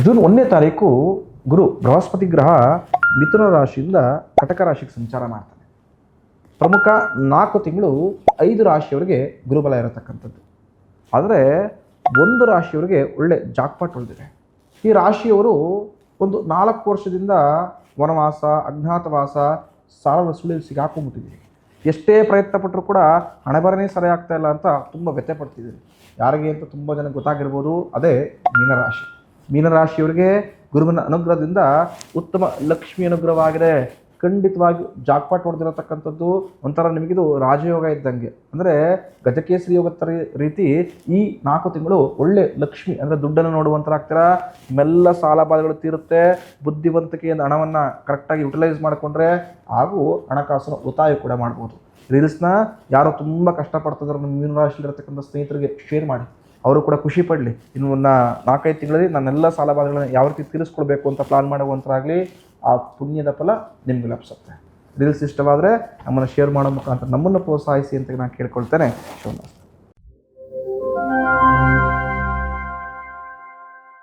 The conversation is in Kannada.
ಜೂನ್ 1ನೇ ತಾರೀಕು ಗುರು ಬೃಹಸ್ಪತಿ ಗ್ರಹ ಮಿಥುನ ರಾಶಿಯಿಂದ ಕಟಕ ರಾಶಿಗೆ ಸಂಚಾರ ಮಾಡ್ತಾನೆ. ಪ್ರಮುಖ 4 ತಿಂಗಳು 5 ರಾಶಿಯವರಿಗೆ ಗುರುಬಲ ಇರತಕ್ಕಂಥದ್ದು. ಆದರೆ ಒಂದು ರಾಶಿಯವರಿಗೆ ಒಳ್ಳೆ ಜಾಕ್ಪಾಟ್ ಹೊಡೆದಿದೆ. ಈ ರಾಶಿಯವರು ಒಂದು 4 ವರ್ಷದಿಂದ ವನವಾಸ, ಅಜ್ಞಾತವಾಸ, ಸಾಲ ವಸೂಲಿ ಸಿಗಾಕೊಂಡ್ಬಿಟ್ಟಿದ್ದೀರಿ. ಎಷ್ಟೇ ಪ್ರಯತ್ನ ಪಟ್ಟರೂ ಕೂಡ ಹಣೆ ಬರನೇ ಸರಿ ಆಗ್ತಾ ಇಲ್ಲ ಅಂತ ತುಂಬ ವ್ಯಥೆ ಪಡ್ತಿದ್ದೀರಿ. ಯಾರಿಗೆ ಅಂತ ತುಂಬ ಜನಕ್ಕೆ ಗೊತ್ತಾಗಿರ್ಬೋದು, ಅದೇ ಮೀನರಾಶಿ. ಮೀನರಾಶಿಯವರಿಗೆ ಗುರುವಿನ ಅನುಗ್ರಹದಿಂದ ಉತ್ತಮ ಲಕ್ಷ್ಮಿ ಅನುಗ್ರಹವಾಗಿದೆ. ಖಂಡಿತವಾಗಿ ಜಾಕ್ಪಾಟ್ ಹೊಡೆದಿರತಕ್ಕಂಥದ್ದು ಒಂಥರ ನಿಮಗಿದು ರಾಜಯೋಗ ಇದ್ದಂಗೆ. ಅಂದರೆ ಗಜಕೇಸರಿ ಯೋಗ ರೀತಿ ಈ 4 ತಿಂಗಳು ಒಳ್ಳೆ ಲಕ್ಷ್ಮಿ ಅಂದರೆ ದುಡ್ಡನ್ನು ನೋಡುವಂಥರಾಗ್ತೀರ. ಮೆಲ್ಲ ಸಾಲ ಬಾಧೆಗಳು ತೀರುತ್ತೆ. ಬುದ್ಧಿವಂತಿಕೆಯಿಂದ ಹಣವನ್ನು ಕರೆಕ್ಟಾಗಿ ಯುಟಿಲೈಸ್ ಮಾಡಿಕೊಂಡ್ರೆ ಹಾಗೂ ಹಣಕಾಸಿನ ಉಳಿತಾಯ ಕೂಡ ಮಾಡ್ಬೋದು. ರೀಲ್ಸ್ನ ಯಾರೋ ತುಂಬ ಕಷ್ಟಪಡ್ತಿದ್ರು ನಿಮ್ಮ ಮೀನರಾಶಿಲಿರತಕ್ಕಂಥ ಸ್ನೇಹಿತರಿಗೆ ಶೇರ್ ಮಾಡಿ, ಅವರು ಕೂಡ ಖುಷಿ ಪಡಲಿ. ಇನ್ನು 4-5 ತಿಂಗಳಲ್ಲಿ ನನ್ನೆಲ್ಲ ಸಾಲ ಬಾಧೆಗಳನ್ನು ಯಾವ ರೀತಿ ತೀರಿಸ್ಕೊಳ್ಬೇಕು ಅಂತ ಪ್ಲಾನ್ ಮಾಡುವಂಥರಾಗಲಿ. ಆ ಪುಣ್ಯದ ಫಲ ನಿಮ್ಗೆ ಲಭಿಸುತ್ತೆ. ರೀಲ್ಸ್ ಇಷ್ಟವಾದರೆ ನಮ್ಮನ್ನು ಶೇರ್ ಮಾಡೋ ಮುಖಾಂತರ ನಮ್ಮನ್ನು ಪ್ರೋತ್ಸಾಹಿಸಿ ಅಂತ ನಾನು ಕೇಳ್ಕೊಳ್ತೇನೆ. ಶುಭ.